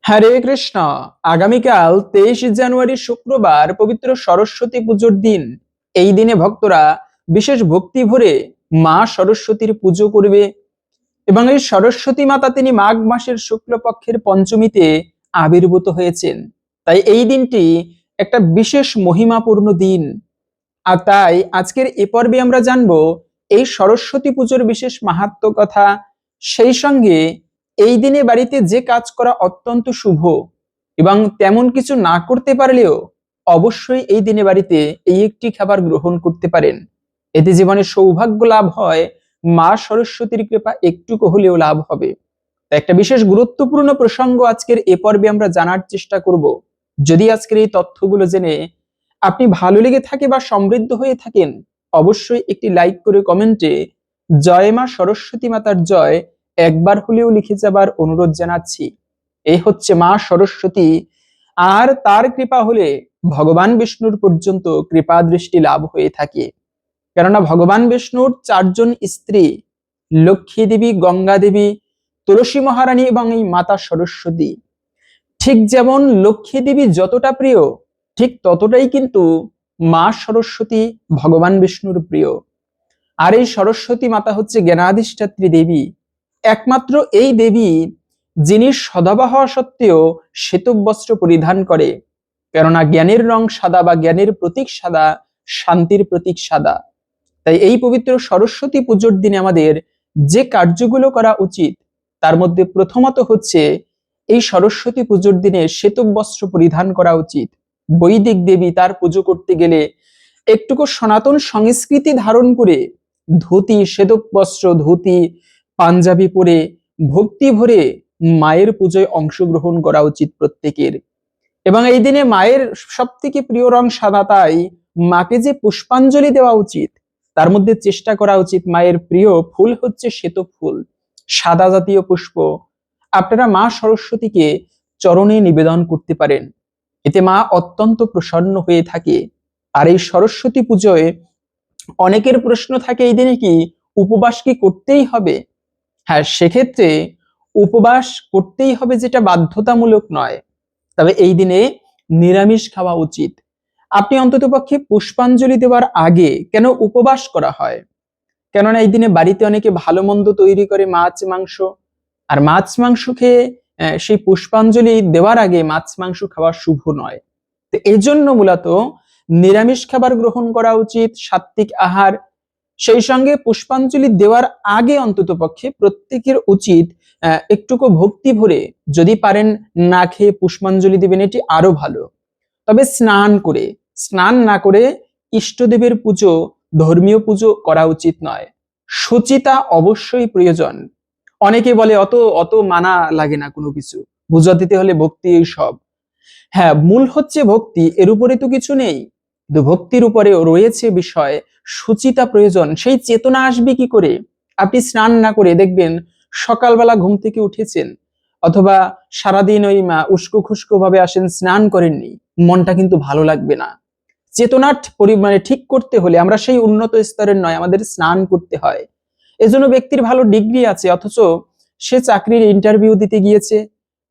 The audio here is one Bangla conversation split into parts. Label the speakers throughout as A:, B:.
A: হরে কৃষ্ণ। আগামীকাল 23 জানুয়ারি শুক্রবার পবিত্র সরস্বতী পুজোর দিন। এই দিনে ভক্তরা বিশেষ ভক্তি ভরে মা সরস্বতীর পুজো করবে এবং এই সরস্বতী মাতা তিনি মাঘ মাসের শুক্লপক্ষের পঞ্চমীতে আবির্ভূত হয়েছেন। তাই এই দিনটি একটা বিশেষ মহিমাপূর্ণ দিন। আর তাই আজকের এ পর্বে আমরা জানবো এই সরস্বতী পুজোর বিশেষ মাহাত্ম্য কথা। সেই সঙ্গে এই দিনে বাড়িতে যে কাজ করা অত্যন্ত শুভ এবং তেমন কিছু না করতে পারলেও অবশ্যই এই দিনে বাড়িতে এই একটি খাবার গ্রহণ করতে পারেন। এতে জীবনে সৌভাগ্য লাভ হয়, মা সরস্বতীর কৃপা একটুকু হলেও লাভ হবে। একটা বিশেষ গুরুত্বপূর্ণ প্রসঙ্গ আজকের এ পর্বে আমরা জানার চেষ্টা করব। যদি আজকের এই তথ্যগুলো জেনে আপনি ভালো লেগে থাকে বা সমৃদ্ধ হয়ে থাকেন, অবশ্যই একটি লাইক করে কমেন্টে জয় মা সরস্বতী মাতার জয় একবার হলেও লিখে যাবার অনুরোধ জানাচ্ছি। এই হচ্ছে মা সরস্বতী, আর তার কৃপা হলে ভগবান বিষ্ণুর পর্যন্ত কৃপা দৃষ্টি লাভ হয়ে থাকে। কেননা ভগবান বিষ্ণুর 4জন স্ত্রী, লক্ষ্মী দেবী, গঙ্গা দেবী, তুলসী মহারানী এবং এই মাতা সরস্বতী। ঠিক যেমন লক্ষ্মী দেবী যতটা প্রিয়, ঠিক ততটাই কিন্তু মা সরস্বতী ভগবান বিষ্ণুর প্রিয়। আর এই সরস্বতী মাতা হচ্ছে জ্ঞানাধিষ্ঠাত্রী দেবী, একমাত্র এই দেবী যিনি সদাবা হওয়া সত্ত্বেও শ্বেত বস্ত্র পরিধান করে। কেননা জ্ঞানের রং সাদা বা জ্ঞানের প্রতীক সাদা, শান্তির প্রতীক সাদা। তাই এই পবিত্র সরস্বতী পুজোর দিনে আমাদের যে কার্যগুলো করা উচিত তার মধ্যে প্রথমত হচ্ছে এই সরস্বতী পুজোর দিনে শ্বেত বস্ত্র পরিধান করা উচিত। বৈদিক দেবী তার পুজো করতে গেলে একটুকু সনাতন সংস্কৃতি ধারণ করে ধুতি, শ্বেত বস্ত্র, ধুতি, পাঞ্জাবি পরে ভক্তি ভরে মায়ের পুজোয় অংশগ্রহণ করা উচিত প্রত্যেকের। এবং এই দিনে মায়ের সব থেকে প্রিয় রং সাদা, তাই মাকে যে পুষ্পাঞ্জলি দেওয়া উচিত তার মধ্যে চেষ্টা করা উচিত মায়ের প্রিয় ফুল হচ্ছে শ্বেত ফুল, সাদা জাতীয় পুষ্প। আপনারা মা সরস্বতীকে চরণে নিবেদন করতে পারেন, এতে মা অত্যন্ত প্রসন্ন হয়ে থাকে। আর এই সরস্বতী পুজোয় অনেকের প্রশ্ন থাকে এই দিনে কি উপবাস কি করতেই হবে? হ্যাঁ, সেক্ষেত্রে উপবাস করতেই হবে, যেটা বাধ্যতামূলক নয়। তবে এই দিনে নিরামিষ খাওয়া উচিত। আপনি অন্ততপক্ষে পুষ্পাঞ্জলি দেওয়ার আগে কেন উপবাস করা হয়? কেননা এই দিনে বাড়িতে অনেকে ভালো মন্দ তৈরি করে মাছ মাংস, আর মাছ মাংস খেয়ে সেই পুষ্পাঞ্জলি দেওয়ার আগে মাছ মাংস খাওয়া শুভ নয়। তো এই জন্য মূলত নিরামিষ খাবার গ্রহণ করা উচিত, সাত্বিক আহার। সেই সঙ্গে পুষ্পাঞ্জলি দেওয়ার আগে অন্ততপক্ষে প্রত্যেকের উচিত একটুকু ভক্তি ভরে যদি পারেন না খেয়ে পুষ্পাঞ্জলি দেবেন, এটি আরো ভালো। তবে স্নান না করে ইষ্টদেবের পুজো, ধর্মীয় পুজো করা উচিত নয়। শুচিতা অবশ্যই প্রয়োজন। অনেকে বলে অত অত মানা লাগে না কোনো কিছু, পূজা দিতে হলে ভক্তি এই সব। হ্যাঁ, মূল হচ্ছে ভক্তি, এর উপরে তো কিছু নেই। কিন্তু ভক্তির উপরেও রয়েছে বিষয়, শুচিতা প্রয়োজন। সেই চেতনা আসবে কি করে? আপনি স্নান না করে দেখবেন সকালবেলা ঘুম থেকে উঠেছেন, অথবা সারাদিন ওই উস্কো খুস্কো ভাবে আসেন, স্নান করেননি, মনটা কিন্তু ভালো লাগবে না। চেতনার পরিমাণে ঠিক করতে হলে আমরা সেই উন্নত স্তরের নয়, আমাদের স্নান করতে হয়। এজন্য ব্যক্তির ভালো ডিগ্রি আছে অথচ সে চাকরির ইন্টারভিউ দিতে গিয়েছে,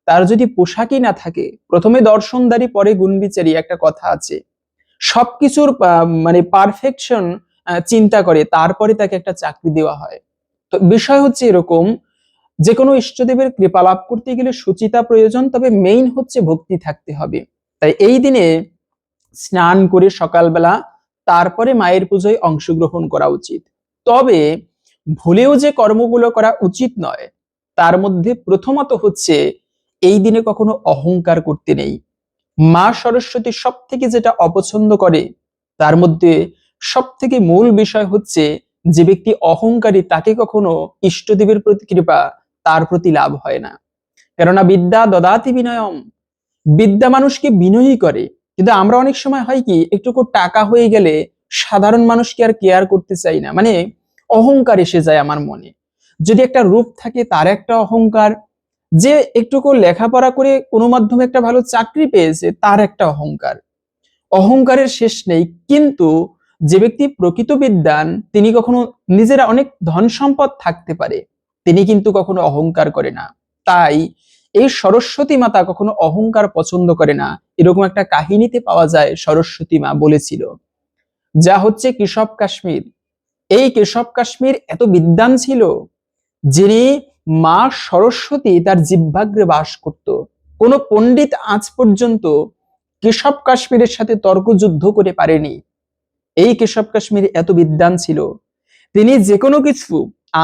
A: তার যদি পোশাকই না থাকে, প্রথমে দর্শনদারি পরে গুণবিচারী একটা কথা আছে। সবকিছুর পারফেকশন চিন্তা করে তারপরে তাকে একটা চাকরি দেওয়া হয়। তো বিষয় হচ্ছে এরকম, যে কোনো ইষ্টদেবের কৃপা লাভ করতে গেলে সুচিতা প্রয়োজন, তবে মেইন হচ্ছে ভক্তি থাকতে হবে। তাই এই দিনে স্নান করে সকালবেলা তারপরে মায়ের পুজোয় অংশগ্রহণ করা উচিত। তবে ভুলেও যে কর্মগুলো করা উচিত নয় তার মধ্যে প্রথমত হচ্ছে এই দিনে কখনো অহংকার করতে নেই। মা সরস্বতী সব থেকে যেটা অপছন্দ করে তার মধ্যে সব থেকে মূল বিষয় হচ্ছে যে ব্যক্তি অহংকারী তাকে কখনো ইষ্টদেবের প্রতি কৃপা তার প্রতি লাভ হয় না। কেননা বিদ্যা দদাতি বিনয়ম, বিদ্যা মানুষকে বিনয়ী করে। কিন্তু আমরা অনেক সময় হয় কি, একটুকু টাকা হয়ে গেলে সাধারণ মানুষকে আর কেয়ার করতে চাই না, অহংকার এসে যায় আমার মনে। যদি একটা রূপ থাকে তার একটা অহংকার, যে একটুকু লেখাপড়া করে কোনো মাধ্যমে একটা ভালো চাকরি পেয়েছে তার একটা অহংকার। অহংকারের শেষ নেই। কিন্তু যে ব্যক্তি প্রকৃত বিদ্বান তিনি কখনো, নিজেরা অনেক ধন সম্পদ থাকতে পারে, তিনি কিন্তু কখনো অহংকার করে না। তাই এই সরস্বতী মাতা কখনো অহংকার পছন্দ করে না, এরকম একটা কাহিনীতে পাওয়া যায়। সরস্বতী মা বলেছিল, যা হচ্ছে কেশব কাশ্মীর। এই কেশব কাশ্মীর এত বিদ্বান ছিল, যিনি মা সরস্বতী তার জিহ্বাগ্রে বাস করত। কোন পণ্ডিত আজ পর্যন্ত কেশব কাশ্মীরের সাথে তর্কযুদ্ধ করে পারেনি। এই কেশব কাশ্মীর এত বিদ্বান ছিল, তিনি যে কোনো কিছু,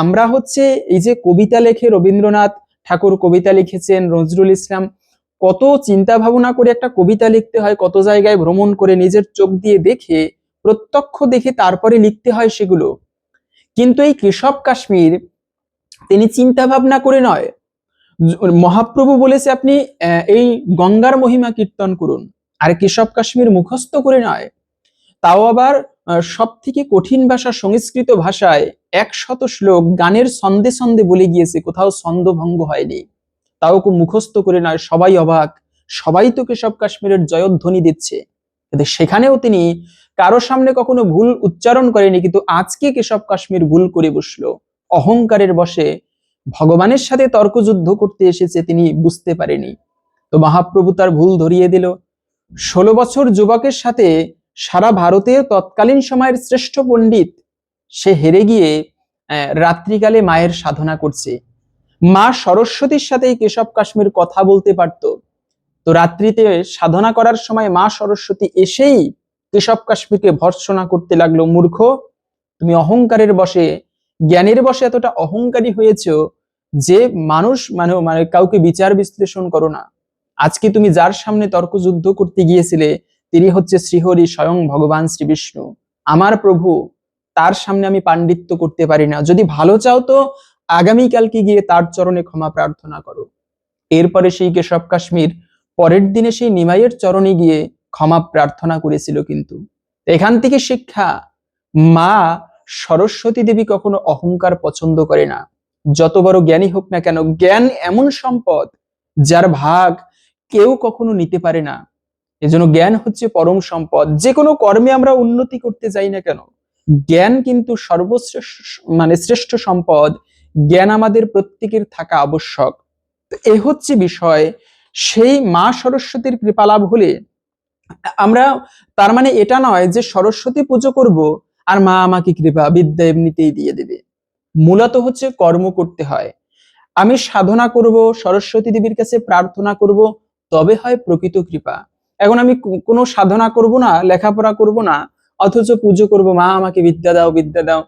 A: আমরা হচ্ছে এই যে কবিতা লেখে, রবীন্দ্রনাথ ঠাকুর কবিতা লিখেছেন, নজরুল ইসলাম, কত চিন্তা ভাবনা করে একটা কবিতা লিখতে হয়, কত জায়গায় ভ্রমণ করে নিজের চোখ দিয়ে দেখে, প্রত্যক্ষ দেখে তারপরে লিখতে হয় সেগুলো। কিন্তু এই কেশব কাশ্মীর তিনি চিন্তা ভাবনা করে নয়, মহাপ্রভু বলেছে আপনি এই গঙ্গার মহিমা কীর্তন করুন, আর কেশব কাশ্মীর মুখস্থ করে নয়, তাও আবার সব থেকে কঠিন ভাষা সংস্কৃত ভাষায় 100 শ্লোক গানের ছন্দে ছন্দে বলে গিয়েছে, কোথাও ছন্দভঙ্গ হয়নি, তাও মুখস্থ করে নয়। সবাই অবাক, সবাই তো কেশব কাশ্মীরের জয়ধ্বনি দিচ্ছে, কিন্তু সেখানেও তিনি কারো সামনে কখনো ভুল উচ্চারণ করেনি। কিন্তু আজকে কেশব কাশ্মীর ভুল করে বসলো, অহংকারের বশে ভগবানের সাথে তর্কযুদ্ধ করতে এসেছে, তিনি বুঝতে পারেনি। তো মহাপ্রভু তার ভুল ধরিয়ে দিল। 16 বছর যুবকের সাথে সারা ভারতের তৎকালীন সময়ের শ্রেষ্ঠ পণ্ডিত, সে হেরে গিয়ে রাত্রিকালে মায়ের সাধনা করছে। মা সরস্বতীর সাথে কেশব কাশ্মীর কথা বলতে পারত, তো রাত্রিতে সাধনা করার সময় মা সরস্বতী এসেই কেশব কাশ্মীরকে ভর্ৎসনা করতে লাগলো, মূর্খ, তুমি অহংকারের বশে, জ্ঞানের বশে এতটা অহংকারী হয়েছ যে মানুষ মানে কাউকে বিচার বিশ্লেষণ করো না। আজকে তুমি যার সামনে তর্কযুদ্ধ করতে গিয়েছিলে, তিনি হচ্ছে শ্রীহরি, স্বয়ং ভগবান শ্রী বিষ্ণু, আমার প্রভু, তার সামনে আমি পাণ্ডিত্য করতে পারি না। যদি ভালো চাও তো আগামীকালকে গিয়ে তার চরণে ক্ষমা প্রার্থনা করো। এরপরে সেই কেশব কাশ্মীর পরের দিনে সেই নিমাইয়ের চরণে গিয়ে ক্ষমা প্রার্থনা করেছিল। কিন্তু এখান থেকে শিক্ষা, মা সরস্বতী দেবী কখনো অহংকার পছন্দ করে না, যত বড় জ্ঞানী হোক না কেন। জ্ঞান এমন সম্পদ যার ভাগ কেউ কখনো নিতে পারে না। এজন্য জ্ঞান হচ্ছে পরম সম্পদ। যে কোনো কর্মে আমরা উন্নতি করতে যাই না কেন, জ্ঞান কিন্তু সর্বশ্রেষ্ঠ, মানে শ্রেষ্ঠ সম্পদ। জ্ঞান আমাদের প্রত্যেকের থাকা আবশ্যক। তো এ হচ্ছে বিষয়। সেই মা সরস্বতীর কৃপালাভ হলে আমরা, তার মানে এটা নয় যে সরস্বতী পুজো করব আর মা আমাকে কৃপা বিদ্যা এমনিতেই দিয়ে দেবে। মূলত হচ্ছে কর্ম করতে হয়। আমি সাধনা করব, সরস্বতী দেবীর কাছে প্রার্থনা করব, তবে হয় প্রকৃত কৃপা। এখন আমি কোনো সাধনা করব না, লেখাপড়া করব না, অথচ পুজো করব, মা আমাকে বিদ্যা দাও, বিদ্যা দাও।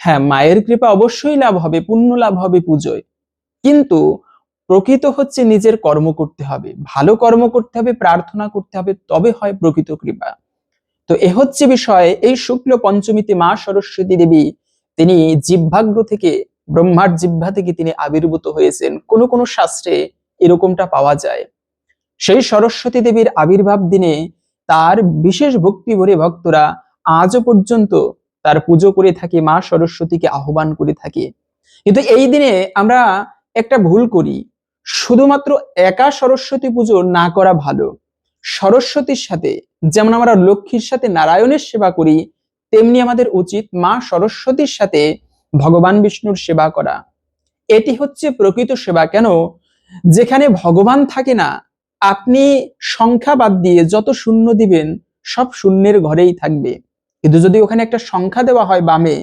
A: হ্যাঁ, মায়ের কৃপা অবশ্যই লাভ হবে, পুণ্য লাভ হবে পুজোয়, কিন্তু প্রকৃত হচ্ছে নিজের কর্ম করতে হবে, ভালো কর্ম করতে হবে, প্রার্থনা করতে হবে, তবে হয় প্রকৃত কৃপা। তো এ হচ্ছে বিষয়। এই শুক্ল পঞ্চমীতে মা সরস্বতী দেবী তিনি জিহ্বাগ্র থেকে, ব্রহ্মার জিহ্বা থেকে তিনি আবির্ভূত হয়েছেন। কোন কোন শাস্ত্রে এরকমটা পাওয়া যায়। সেই সরস্বতী দেবীর আবির্ভাব দিনে তার বিশেষ ভক্তি ভরে ভক্তরা আজও পর্যন্ত তার পুজো করে থাকে, মা সরস্বতীকে আহ্বান করে থাকে। কিন্তু এই দিনে আমরা একটা ভুল করি, শুধুমাত্র একা সরস্বতী পুজো না করা ভালো। সরস্বতীর সাথে যেমন আমরা লক্ষ্মীর সাথে নারায়ণের সেবা করি, তেমনি আমাদের উচিত মা সরস্বতীর সাথে ভগবান বিষ্ণুর সেবা করা। এটি হচ্ছে প্রকৃত সেবা। কেন? যেখানে ভগবান থাকে না, আপনি সংখ্যা বাদ দিয়ে যত শূন্য দিবেন সব শূন্যের ঘরেই থাকবে। কিন্তু যদি ওখানে একটা সংখ্যা দেওয়া হয় বামে,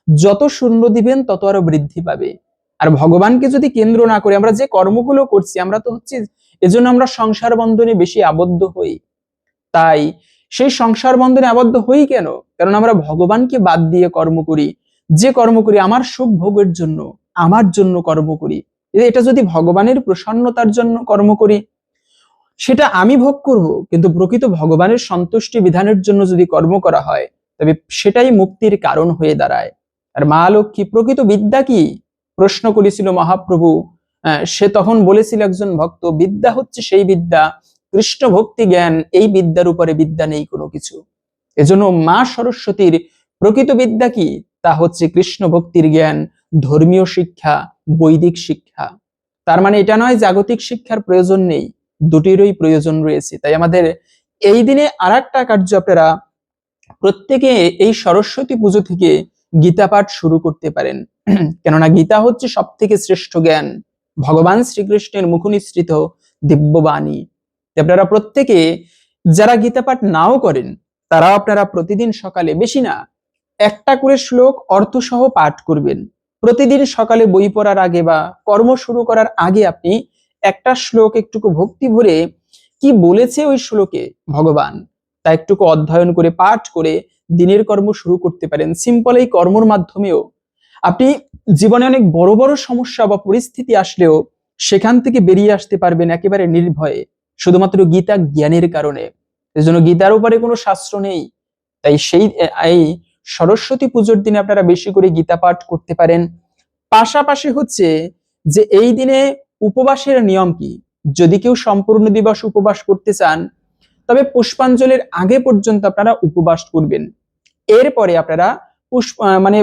A: যত শূন্য দিবেন তত আরো বৃদ্ধি পাবে। আর ভগবানকে যদি কেন্দ্র না করে আমরা যে কর্মগুলো করছি, আমরা তো হচ্ছে এজন্য আমরা সংসার বন্ধনে বেশি আবদ্ধ হই। তাই সেই সংসার বন্ধনে আবদ্ধ হই কেন? কারণ আমরা ভগবানকে বাদ দিয়ে কর্ম করি। যে কর্ম করি আমার সুখ ভোগের জন্য, আমার জন্য কর্ম করি, এটা যদি ভগবানের প্রসন্নতার জন্য কর্ম করি, সেটা আমি ভোগ করব, কিন্তু প্রকৃত ভগবানের সন্তুষ্টি বিধানের জন্য যদি কর্ম করা হয়, তবে সেটাই মুক্তির কারণ হয়ে দাঁড়ায়। আর মা লক্ষ্মী প্রকৃত বিদ্যা কি প্রশ্ন করেছিল মহাপ্রভু। সে তখন বলেছিল একজন ভক্ত, বিদ্যা হচ্ছে সেই বিদ্যা, কৃষ্ণ ভক্তি জ্ঞান, এই বিদ্যার উপরে বিদ্যা নেই কোনো কিছু। এজন্য মা সরস্বতীর প্রকৃত বিদ্যা কি? তা হচ্ছে কৃষ্ণ ভক্তির জ্ঞান, ধর্মীয় শিক্ষা, বৈদিক শিক্ষা। তার মানে এটা নয় জাগতিক শিক্ষার প্রয়োজন নেই, দুটিরই প্রয়োজন রয়েছে। তাই আমাদের এই দিনে আর একটা কার্য, আপনারা প্রত্যেকে এই সরস্বতী পুজো থেকে গীতা পাঠ শুরু করতে পারেন। কেননা গীতা হচ্ছে সব থেকে শ্রেষ্ঠ জ্ঞান, ভগবান শ্রীকৃষ্ণের মুখনিসৃত দিব্যবাণী। আপনারা প্রত্যেকে যারা গীতা পাঠ নাও করেন তারা আপনারা প্রতিদিন সকালে, বেশি না, একটা করে শ্লোক অর্থসহ পাঠ করবেন। প্রতিদিন সকালে বই পড়ার আগে বা কর্ম শুরু করার আগে আপনি একটা শ্লোক একটুকু ভক্তি ভরে কি বলেছে ওই শ্লোকে ভগবান তা একটুকু অধ্যয়ন করে পাঠ করে দিনের কর্ম শুরু করতে পারেন। সিম্পল এই কর্মর মাধ্যমেও আপনি জীবনে অনেক বড় বড় সমস্যা বা পরিস্থিতি আসলেও সেখান থেকে বেরিয়ে আসতে পারবেন একেবারে নির্ভয়ে, শুধুমাত্র গীতা জ্ঞানের কারণে। এজন্য গীতার উপরে কোনো শাস্ত্র নেই। তাই এই সরস্বতী পুজোর দিনে আপনারা বেশি করে গীতা পাঠ করতে পারেন। পাশাপাশি হচ্ছে যে এই দিনে উপবাসের নিয়ম কি, যদি কেউ সম্পূর্ণ দিবস উপবাস করতে চান তবে পুষ্পাঞ্জলির আগে পর্যন্ত আপনারা উপবাস করবেন। এরপরে আপনারা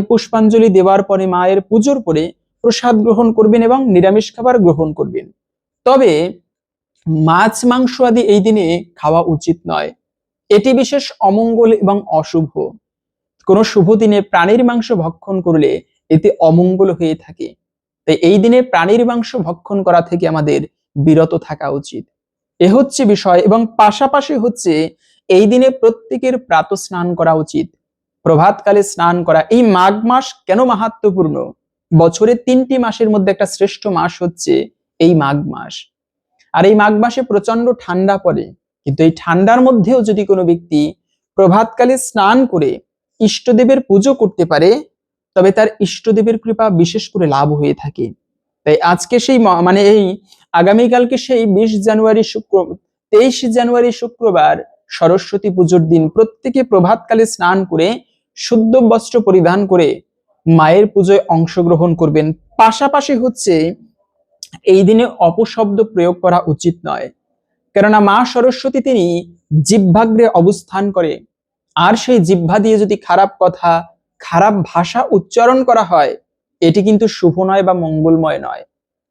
A: পুষ্পাঞ্জলি দেওয়ার পরে মায়ের পুজোর পরে প্রসাদ গ্রহণ করবেন এবং নিরামিষ খাবার গ্রহণ করবেন। তবে মাছ মাংস আদি এই দিনে খাওয়া উচিত নয়, এটি বিশেষ অমঙ্গল এবং অশুভ। কোন শুভ দিনে প্রাণীর মাংস ভক্ষণ করলে এতে অমঙ্গল হয়ে থাকে। তাই এই দিনে প্রাণীর মাংস ভক্ষণ করা থেকে আমাদের বিরত থাকা উচিত, এ হচ্ছে বিষয়। এবং পাশাপাশি হচ্ছে এই দিনে প্রত্যেকের প্রাত স্নান করা উচিত, প্রভাতকালে স্নান করা। এই মাঘ মাস কেন মাহাত্ম্যপূর্ণ? বছরের 3টি মাসের মধ্যে একটা শ্রেষ্ঠ মাস হচ্ছে এই মাঘ মাস। আর এই মাঘ মাসে প্রচন্ড ঠান্ডা পড়ে, কিন্তু এই ঠান্ডার মধ্যেও যদি কোনো ব্যক্তি প্রভাতকালে স্নান করে ইষ্টদেবের পুজো করতে পারে তবে তার ইষ্টদেবের কৃপা বিশেষ করে লাভ হয়ে থাকে। তাই আজকে সেই এই আগামীকালকে সেই 23 জানুয়ারি শুক্রবার সরস্বতী পুজোর দিন প্রত্যেকে প্রভাতকালে স্নান করে শুদ্ধ বস্ত্র পরিধান করে মায়ের পুজোয় অংশগ্রহণ করবেন। পাশাপাশি হচ্ছে এই দিনে অপশব্দ প্রয়োগ করা উচিত নয়, কেননা মা সরস্বতী তিনি জিহ্বাগ্রে অবস্থান করে, আর সেই জিহ্বা দিয়ে যদি খারাপ কথা, খারাপ ভাষা উচ্চারণ করা হয় এটি কিন্তু শুভ নয় বা মঙ্গলময় নয়।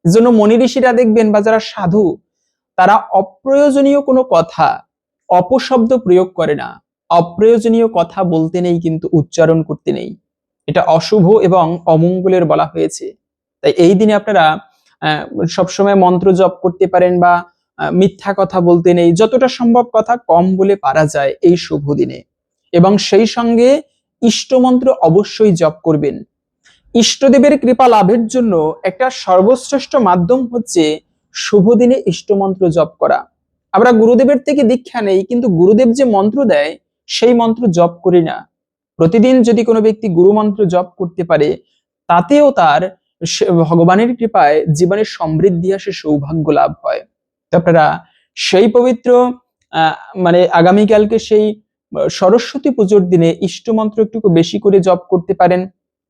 A: এজন্য মনি ঋষিরা দেখবেন বা যারা সাধু তারা অপ্রয়োজনীয় কোনো কথা, অপশব্দ প্রয়োগ করে না। অপ্রয়োজনীয় কথা বলতে নেই, কিন্তু উচ্চারণ করতে নেই, এটা অশুভ এবং অমঙ্গলের বলা হয়েছে। তাই এই দিনে আপনারা সবসময় মন্ত্র জপ করতে পারেন বা মিথ্যা কথা বলতে নেই, যতটা সম্ভব কথা কম বলে পারা যায় এই শুভ দিনে। এবং সেই সঙ্গে ইষ্টমন্ত্র অবশ্যই জপ করবেন। ইষ্টদেবের কৃপা লাভের জন্য একটা সর্বশ্রেষ্ঠ মাধ্যম হচ্ছে শুভ দিনে ইষ্টমন্ত্র জপ করা। আমরা গুরুদেবের থেকে দীক্ষা নেই, কিন্তু গুরুদেব যে মন্ত্র দেয় সেই মন্ত্র জপ করি না। প্রতিদিন যদি কোনো ব্যক্তি গুরু মন্ত্র জপ করতে পারে তাতেও তার ভগবানের কৃপায় জীবনের সমৃদ্ধি আসে, সৌভাগ্য লাভ হয়। তো আপনারা সেই পবিত্র আগামীকালকে সেই সরস্বতী পুজোর দিনে ইষ্টমন্ত্র একটু বেশি করে জপ করতে পারেন।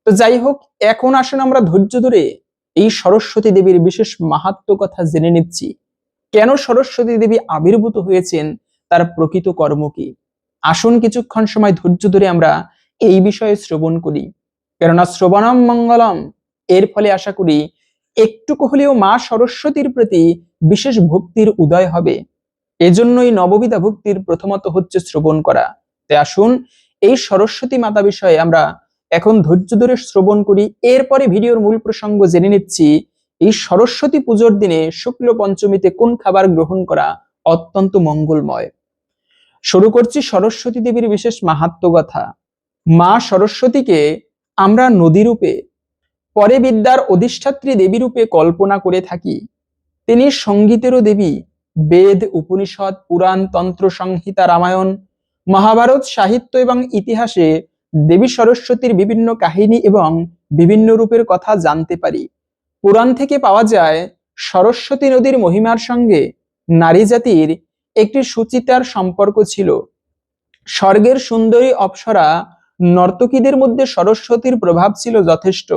A: তো যাই হোক, এখন আসুন আমরা ধৈর্য ধরে এই সরস্বতী দেবীর বিশেষ মাহাত্ম্য কথা জেনে নিচ্ছি। কেন সরস্বতী দেবী আবির্ভূত হয়েছেন, তার প্রকৃত কর্ম কি। আসুন কিছুক্ষণ সময় ধৈর্য ধরে আমরা এই বিষয়ে শ্রবণ করি, কেননা শ্রবণম মঙ্গলম। এর ফলে আশা করি একটুকু হলেও মা সরস্বতীর প্রতি বিশেষ ভক্তির উদয় হবে। এজন্যই নববিধা ভক্তির প্রথমত হচ্ছে শ্রবণ করা। তাই আসুন এই সরস্বতী মাতা বিষয়ে আমরা এখন ধৈর্য ধরে শ্রবণ করি। এরপরে ভিডিওর মূল প্রসঙ্গ জেনে নিচ্ছি, এই সরস্বতী পুজোর দিনে শুক্ল পঞ্চমীতে কোন খাবার গ্রহণ করা অত্যন্ত মঙ্গলময়। শুরু করছি সরস্বতী দেবীর বিশেষ মাহাত্ম্য কথা। মা সরস্বতীকে আমরা নদী রূপে, পরে বিদ্যার অধিষ্ঠাত্রী দেবী রূপে কল্পনা করে থাকি। তিনি সঙ্গীতেরও দেবী। বেদ, উপনিষদ, পুরাণ, তন্ত্র, সংহিতা, রামায়ণ, মহাভারত, সাহিত্য এবং ইতিহাসে দেবী সরস্বতীর বিভিন্ন কাহিনী এবং বিভিন্ন রূপের কথা জানতে পারি। পুরাণ থেকে পাওয়া যায় সরস্বতী নদীর মহিমার সঙ্গে নারী জাতির একটি সুচিতার সম্পর্ক ছিল। স্বর্গের সুন্দরী অপ্সরা নর্তকীদের মধ্যে সরস্বতীর প্রভাব ছিল যথেষ্ট।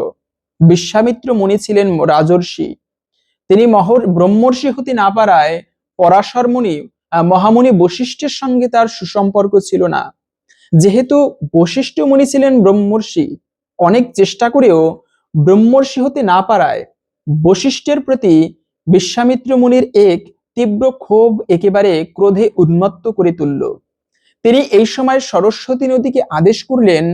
A: বিশ্বামিত্র মুনি ছিলেন রাজর্ষি, তিনি ব্রহ্মর্ষি হতে না পারায় পরাশর মুনি মহামুনি বশিষ্ঠের সঙ্গে তার সুসম্পর্ক ছিল না। যেহেতু বশিষ্ঠ মুনি ছিলেন ব্রহ্মর্ষি, অনেক চেষ্টা করেও ব্রহ্মর্ষি হতে না পারায় বশিষ্ঠের প্রতি বিশ্বামিত্র মুনির এক তীব্র ক্ষোভ একেবারে ক্রোধে উন্মত্ত করে তুলল। তিনি এই সময় সরস্বতী নদীকে আদেশ করলেন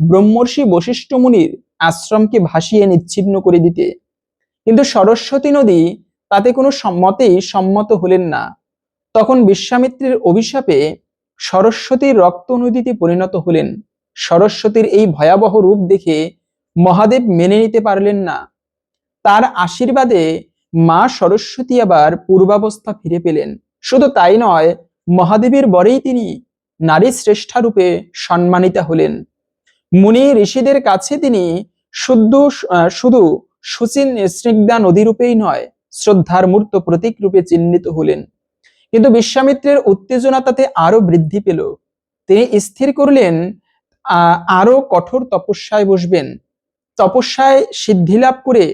A: ব্রহ্মর্ষি বশিষ্ঠ মুনির আশ্রমকে ভাসিয়ে নিচ্ছিন্ন করে দিতে। কিন্তু সরস্বতী নদী তাতে কোনো মতেই সম্মত হলেন না। তখন বিশ্বামিত্রের অভিশাপে সরস্বতীর রক্ত নদীতে পরিণত হলেন। সরস্বতীর এই ভয়াবহ রূপ দেখে মহাদেব মেনে নিতে পারলেন না। তার আশীর্বাদে মা সরস্বতী আবার পূর্বাবস্থা ফিরে পেলেন। শুধু তাই নয়, মহাদেবের বরেই তিনি নারী শ্রেষ্ঠা রূপে সম্মানিতা হলেন। মুনি ঋষিদের কাছে তিনি শুধু সুচিন স্নিগ্ধা নদী রূপেই নয়, শ্রদ্ধার মূর্ত প্রতীক রূপে চিহ্নিত হলেন। কিন্তু বিশ্বামিত্রের উত্তেজনা তাতে আরো বৃদ্ধি পেল। তিনি স্থির করলেন আরো কঠোর তপস্যায় বসবেন। তপস্যায় সিদ্ধি লাভ করে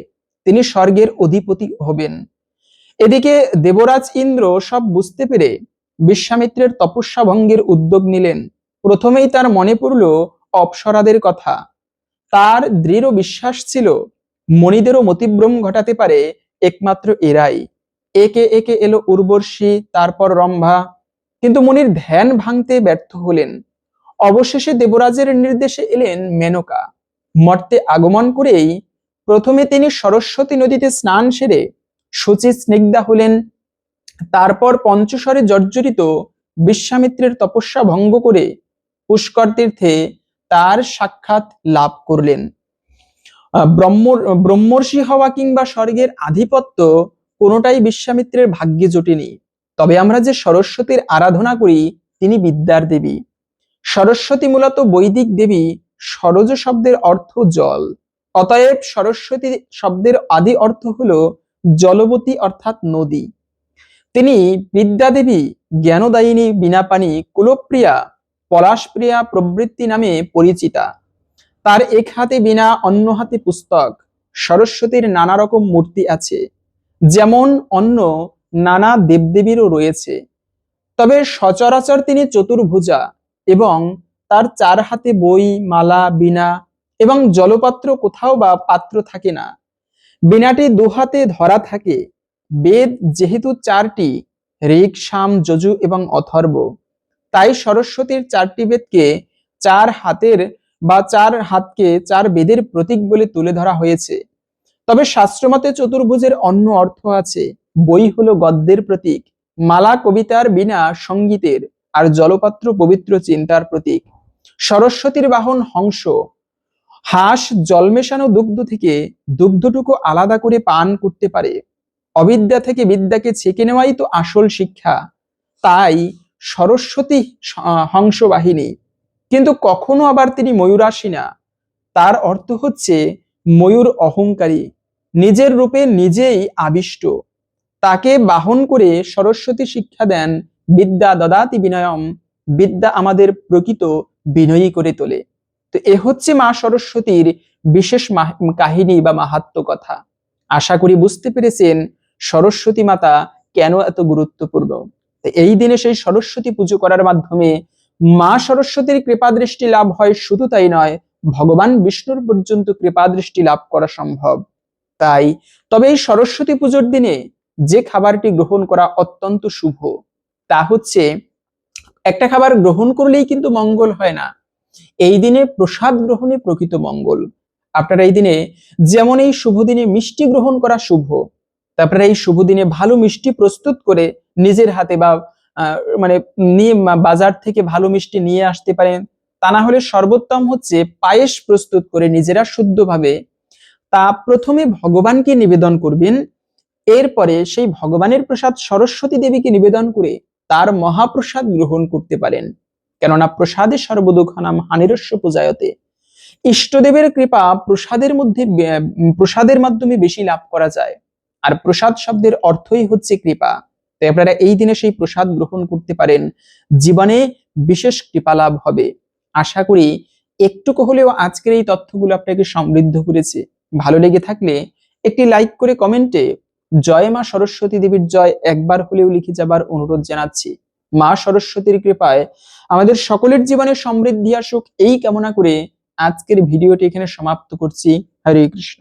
A: তিনি স্বর্গের অধিপতি হবেন। এদিকে দেবরাজ ইন্দ্র সব বুঝতে পেরে বিশ্বামিত্রের তপস্যা ভঙ্গের উদ্যোগ নিলেন। প্রথমেই তার মনে পড়ল অপ্সরাদের কথা। তার দৃঢ় বিশ্বাস ছিল মণিদেরও মতিভ্রম ঘটাতে পারে একমাত্র এরাই। একে একে এলো উর্বশী, তারপর রম্ভা, কিন্তু মুনির ধ্যান ভাঙতে ব্যর্থ হলেন। অবশেষে দেবরাজের নির্দেশে এলেন মেনকা। মর্তে আগমন করেই প্রথমে তিনি সরস্বতী নদীতে স্নান সেরে শুচি স্নিগ্ধা হলেন। তারপর পঞ্চস্বরে জর্জরিত বিশ্বামিত্রের তপস্যা ভঙ্গ করে পুষ্কর তীর্থে তার সাক্ষাৎ লাভ করলেন। ব্রহ্মর্ষি হওয়া কিংবা স্বর্গের আধিপত্য কোনোটাই বিশ্বামিত্রের ভাগ্যে জোটেনি। তবে আমরা যে সরস্বতীর আরাধনা করি তিনি বিদ্যার দেবী। সরস্বতী মূলত বৈদিক দেবী। সরজ শব্দের অর্থ জল। অতএব সরস্বতী শব্দের আদি অর্থ হলো জলবতী অর্থাৎ নদী। তিনি বিদ্যাদেবী, জ্ঞানদায়িনী, বীণাপাণি, কুলপ্রিয়া, পলাশপ্রিয়া প্রভৃতি নামে পরিচিতা। তার এক হাতে বীণা, অন্য হাতে পুস্তক। সরস্বতীর নানা রকম মূর্তি আছে, যেমন অন্য নানা দেবদেবীরও রয়েছে। তবে সচরাচর তিনি চতুর্ভুজা এবং তার চার হাতে বই, মালা, বীণা এবং জলপাত্র কোথাও বা পাত্র থাকে না। বীণাটি দুহাতে ধরা থাকে। বেদ যেহেতু চারটি, ঋক, সাম, যজু এবং অথর্ব, তাই সরস্বতীর চারটি বেদকে চার হাতের বা চার হাতকে চার বেদের প্রতীক বলে তুলে ধরা হয়েছে। তবে শাস্ত্রমতে চতুর্ভুজের অন্য অর্থ আছে। বই হলো গদ্যের প্রতীক, মালা কবিতার, বীণা সঙ্গীতের, আর জলপাত্র পবিত্র চিন্তার প্রতীক। সরস্বতীর বাহন হংস। হাঁস জল মেশানো দুগ্ধ থেকে দুগ্ধটুকু আলাদা করে পান করতে পারে। অবিদ্যা থেকে বিদ্যাকে ছেঁকে নেওয়াই তো আসল শিক্ষা। তাই সরস্বতী হংস বাহিনী। কিন্তু কখনো আবার তিনি ময়ূরাসী না। তার অর্থ হচ্ছে ময়ূর অহংকারী, নিজের রূপে নিজেই আবিষ্ট। তাকে বাহন করে সরস্বতী শিক্ষা দেন বিদ্যা দদাতি বিনয়ম, বিদ্যা আমাদের প্রকৃত বিনয়ী করে তোলে। তো এ হচ্ছে মা সরস্বতীর বিশেষ কাহিনী বা মাহাত্ম্য কথা। আশা করি বুঝতে পেরেছেন সরস্বতী মাতা কেন এত গুরুত্বপূর্ণ। এই দিনে সেই সরস্বতী পুজো করার মাধ্যমে মা সরস্বতীর কৃপা দৃষ্টি লাভ হয়। শুধু তাই নয়, ভগবান বিষ্ণুর পর্যন্ত কৃপা দৃষ্টি লাভ করা সম্ভব। তাই তবে এই সরস্বতী পুজোর দিনে যে খাবারটি গ্রহণ করা অত্যন্ত শুভ, তা হচ্ছে একটা খাবার গ্রহণ করলেই কিন্তু মঙ্গল হয় না। এই দিনে প্রসাদ গ্রহণে প্রকৃত মঙ্গল। আপনারা এই দিনে যেমন এই শুভ দিনে মিষ্টি গ্রহণ করা শুভ, তারপরে এই শুভ দিনে ভালো মিষ্টি প্রস্তুত করে নিজের হাতে বা মানে নিয়ে বাজার থেকে ভালো মিষ্টি নিয়ে আসতে পারেন। তা না হলে সর্বোত্তম হচ্ছে পায়েস প্রস্তুত করে নিজেরা শুদ্ধভাবে তা প্রথমে ভগবানকে নিবেদন করবেন। এরপরে সেই ভগবানের প্রসাদ সরস্বতী দেবীকে নিবেদন করে তার মহাপ্রসাদ গ্রহণ করতে পারেন। কেননা প্রসাদে সর্বদুঃখানাম হানিরস্য পূজায়তে। ইষ্টদেবের কৃপা প্রসাদের মাধ্যমে বেশি লাভ করা যায়। আর প্রসাদ শব্দের অর্থই হচ্ছে কৃপা। তাই আপনারা এই দিনে সেই প্রসাদ গ্রহণ করতে পারেন, জীবনে বিশেষ কৃপা লাভ হবে। আশা করি একটুকু হলেও আজকের এই তথ্যগুলো আপনাকে সমৃদ্ধ করেছে। ভালো লেগে থাকলে একটি লাইক করে কমেন্টে জয় মা সরস্বতী দেবীর জয় একবার হলেও লিখে যাবার অনুরোধ জানাচ্ছি। মা সরস্বতীর কৃপায় আমাদের সকলের জীবনে সমৃদ্ধি আসুক, এই কামনা করে আজকের ভিডিওটি এখানে সমাপ্ত করছি। হরে কৃষ্ণ।